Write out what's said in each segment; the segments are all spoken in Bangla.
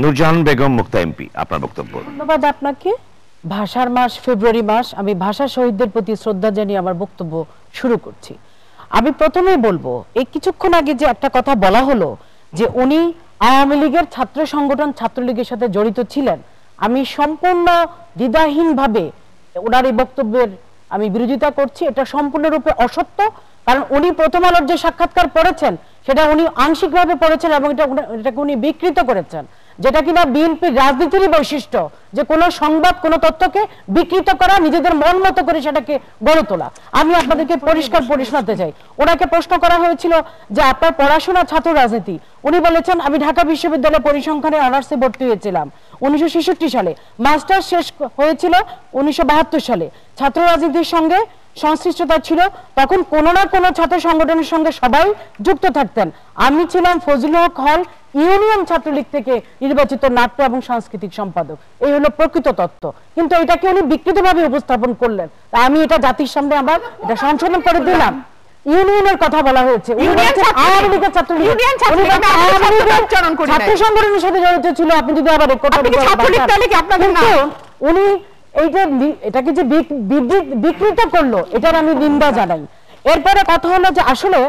নূরজাহান বেগম মুক্তা এমপি, আপনার বক্তব্য। ধন্যবাদ আপনাকে। ভাষার মাস ফেব্রুয়ারি মাস, আমি ভাষা শহীদদের প্রতি শ্রদ্ধা জানিয়ে আমার বক্তব্য শুরু করছি। আমি প্রথমেই বলবো, এই কিছুক্ষণ আগে যে একটা কথা বলা হলো যে উনি আওয়ামী লীগের ছাত্র সংগঠন ছাত্রলীগের সাথে জড়িত ছিলেন, আমি সম্পূর্ণ দ্বিধাহীনভাবে ওনার এই বক্তব্যের আমি বিরোধিতা করছি। এটা সম্পূর্ণরূপে অসত্য। কারণ উনি প্রথম আলোর যে সাক্ষাৎকার পড়েছেন সেটা উনি আংশিকভাবে পড়েছেন এবং এটাকে উনি বিকৃত করেছেন, যেটা কিনা বিএনপির রাজনীতিরই বৈশিষ্ট্য, যে কোনো সংবাদ কোনো তথ্যকে বিকৃত করা, নিজেদের মন মতো করে সেটাকে গড়ে তোলা। আমি আপনাদেরকে পরিষ্কার শোনাতে চাই। ওনাকে প্রশ্ন করা হয়েছিল যে আপনার পড়াশোনা ছাত্র রাজনীতি, উনি বলেছেন আমি ঢাকা বিশ্ববিদ্যালয়ে পরিসংখ্যানে অনার্সে ভর্তি হয়েছিলাম 1966 সালে, মাস্টার শেষ হয়েছিল 1972 সালে। ছাত্র রাজনীতির সঙ্গে সংশ্লিষ্টতা ছিল, তখন কোনো না কোনো ছাত্র সংগঠনের সঙ্গে সবাই যুক্ত থাকতেন। আমি ছিলাম ফজলুল হক হল ইউনিয়ন ছাত্রলীগ থেকে নির্বাচিত নাট্য এবং সাংস্কৃতিক সম্পাদক। এই হলো প্রকৃত তথ্য, কিন্তু এটাকে উনি বিকৃতভাবে উপস্থাপন করলেন। আমি এটা জাতির সামনে আবার এটা সংশোধন করে দিলাম। ইউনিয়নের কথা বলা হয়েছে, আওয়ামী লীগের ছাত্রলীগ ছাত্র সংগঠনের সাথে জড়িত ছিল। আপনি যদি আবার উনি এটাকে যে বিকৃত করলো, এটার আমি নিন্দা জানাই। এরপরে কথা হলো যে আসলে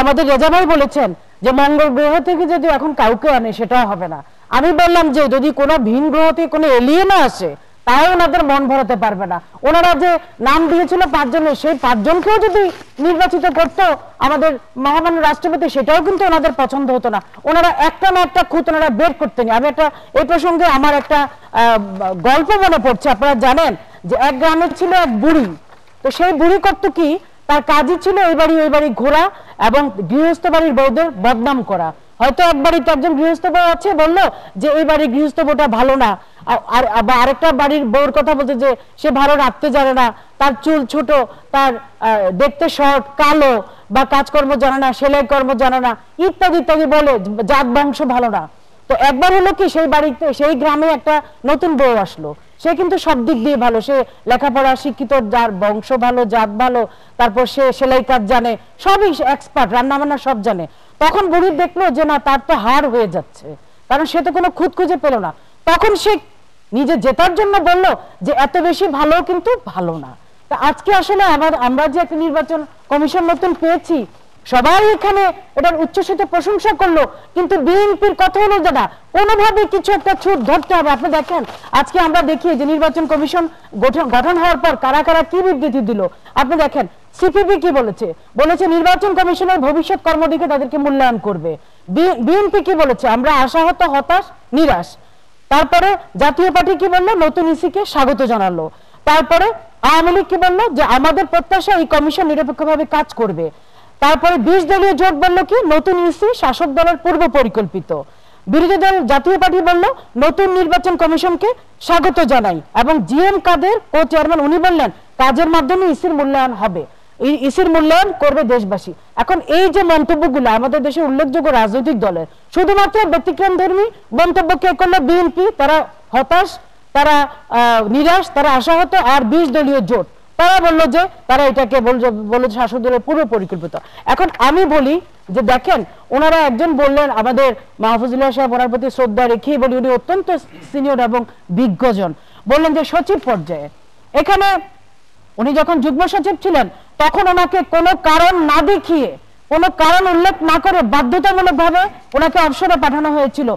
আমাদের রেজা ভাই বলেছেন যে মঙ্গল গ্রহ থেকে যদি এখন কাউকে আনে সেটাও হবে না। আমি বললাম যে যদি কোনো ভিন গ্রহ থেকে কোনো এলিয়েন আসে তাও ওনাদের মন ভরাতে পারবে না। ওনারা যে নাম দিয়েছিল 5 জনের, সেই 5 জনকেও যদি নির্বাচিত করতো আমাদের মহামান্য রাষ্ট্রপতি, সেটাও কিন্তু ওনাদের পছন্দ হতো না। ওনারা একটা না একটা খুঁত ওনারা বের করতেন। আমি একটা এই প্রসঙ্গে আমার একটা গল্প মনে পড়ছে। আপনারা জানেন যে এক গ্রামের ছিল এক বুড়ি, তো সেই বুড়ি করতো কি, তার কাজই ছিল এই বাড়ি ওই বাড়ি ঘোরা এবং গৃহস্থ বাড়ির বউদের বদনাম করা। হয়তো এক বাড়িতে একজন গৃহস্থ বউ আছে, বললো যে এই বাড়ির গৃহস্থ বউটা ভালো না, আর আরেকটা বাড়ির বউর কথা বলছে যে সে ভালো রাখতে জানে না, তার চুল ছোট, তার দেখতে শর্ট, কালো, বা কাজকর্ম জানে না, সেলাই কর্ম জানে না, ইত্যাদি ইত্যাদি বলে, জাত বংশ ভালো না। তো একবার হলো কি, সেই বাড়িতে সেই গ্রামে একটা নতুন বউ আসলো। সে কিন্তু সব দিক দিয়ে ভালো, সে লেখাপড়া শিক্ষিত, যার বংশ ভালো, জাত ভালো, তারপর সে সেলাই কাজ জানে, সবই এক্সপার্ট, রান্না বান্না সব জানে। তখন বুড়ি দেখলো যে না, তার তো হার হয়ে যাচ্ছে, কারণ সে তো কোনো খুঁত খুঁজে পেল না। তখন সে নিজে জেতার জন্য বললো যে এত বেশি ভালো কিন্তু ভালো না। তা আজকে আসলে আমরা যে একটা নির্বাচন কমিশন নতুন পেয়েছি, সবাই এখানে এটার উচ্ছ্বসিত প্রশংসা করলো, কিন্তু বিএনপির কথা হলো যে না, কোনোভাবে কিছু একটা ছুট ধরতে হবে। আপনি দেখেন আজকে আমরা দেখি যে নির্বাচন কমিশন গঠন হওয়ার পর কারা কারা কি বিবৃতি দিল। আপনি দেখেন সিপিবি কি বলেছে নির্বাচন কমিশনের ভবিষ্যৎ কর্মদিকে তাদেরকে মূল্যায়ন করবে। বিএনপি কি বলেছে, আমরা আশাহত, হতাশ, নিরাশ। তারপরে জাতীয় পার্টি কি বললো, নতুন ইসিকে স্বাগত জানালো। তারপরে আওয়ামী লীগ কি বললো, যে আমাদের প্রত্যাশা এই কমিশন নিরপেক্ষভাবে কাজ করবে। তারপরে 20 দলীয় জোট বললো কি, নতুন ইসি শাসক দলের পূর্ব পরিকল্পিত। বিরোধী দল জাতীয় পার্টি বললো নতুন নির্বাচন কমিশনকে স্বাগত জানাই, এবং জিএম কাদের কো চেয়ারম্যান উনি বললেন কাজের মাধ্যমে ইসির মূল্যায়ন হবে, ইসির মূল্যায়ন করবে দেশবাসী। এখন এই যে মন্তব্যগুলো আমাদের দেশের উল্লেখযোগ্য রাজনৈতিক দলের, শুধুমাত্র ব্যতিক্রমধর্মী মন্তব্য কে করলো, বিএনপি, তারা হতাশ, তারা নিরাশ, তারা আশাহত। আর 20 দলীয় জোট তারা বললো যে তারা এটাকে বললো শাসক দলের পূর্ব পরিকল্পিত। এখন আমি বলি যে দেখেন, ওনারা একজন বললেন, আমাদের মাহফুজুল্লাহ সাহেব, ওনার প্রতি শ্রদ্ধা রেখেই বলি, উনি অত্যন্ত সিনিয়র এবং বিজ্ঞজন, বললেন যে সচিব পর্যায়ে। এখানে উনি যখন যুগ্ম সচিব ছিলেন তখন ওনাকে কোনো কারণ না দেখিয়ে, কোনো কারণ উল্লেখ না করে বাধ্যতামূলকভাবে ওনাকে অবসরে পাঠানো হয়েছিল।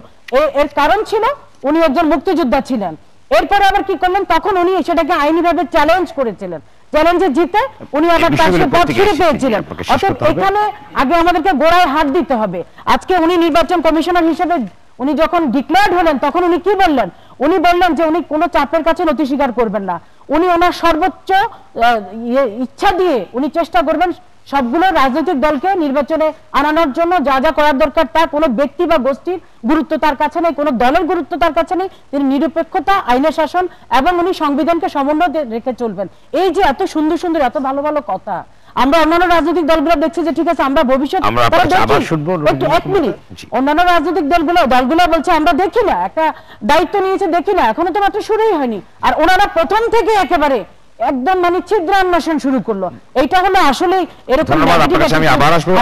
এর কারণ ছিল উনি একজন মুক্তিযোদ্ধা ছিলেন। এরপরে আবার কি করলেন, তখন উনি সেটাকে আইনিভাবে চ্যালেঞ্জ করেছিলেন, চ্যালেঞ্জে জিতে উনি আবার তার পদ ফিরে পেয়েছিলেন। অর্থাৎ এখানে আগে আমাদেরকে গোড়ায় হাত দিতে হবে। আজকে উনি নির্বাচন কমিশনার হিসেবে উনি যখন ডিক্লেয়ার্ড হলেন তখন উনি কি বললেন, উনি বললেন যে উনি কোনো চাপের কাছে নতি স্বীকার করবেন না। উনি ওনার সর্বোচ্চ ইচ্ছা দিয়ে উনি চেষ্টা করবেন সবগুলো রাজনৈতিক দলকে নির্বাচনে আনানোর জন্য যা যা করার দরকার, তা কোনো ব্যক্তি বা গোষ্ঠীর গুরুত্ব তার কাছে নেই, কোনো দলের গুরুত্ব তার কাছে নেই। তিনি নিরপেক্ষতা, আইনের শাসন এবং উনি সংবিধানকে সমন্বয় রেখে চলবেন। এই যে এত সুন্দর সুন্দর, এত ভালো ভালো কথা, আমরা অন্যান্য রাজনৈতিক দলগুলো দেখছি যে ঠিক আছে আমরা ভবিষ্যৎ, এক মিনিট, অন্যান্য রাজনৈতিক দলগুলো বলছে আমরা দেখি না, একটা দায়িত্ব নিয়েছে দেখি না, এখনো তো মাত্র শুরুই হয়নি। আর ওনারা প্রথম থেকে একেবারে একদম মানে ছিদ্রান্বেষণ শুরু করলো। এইটা হলো আসলে এরকম।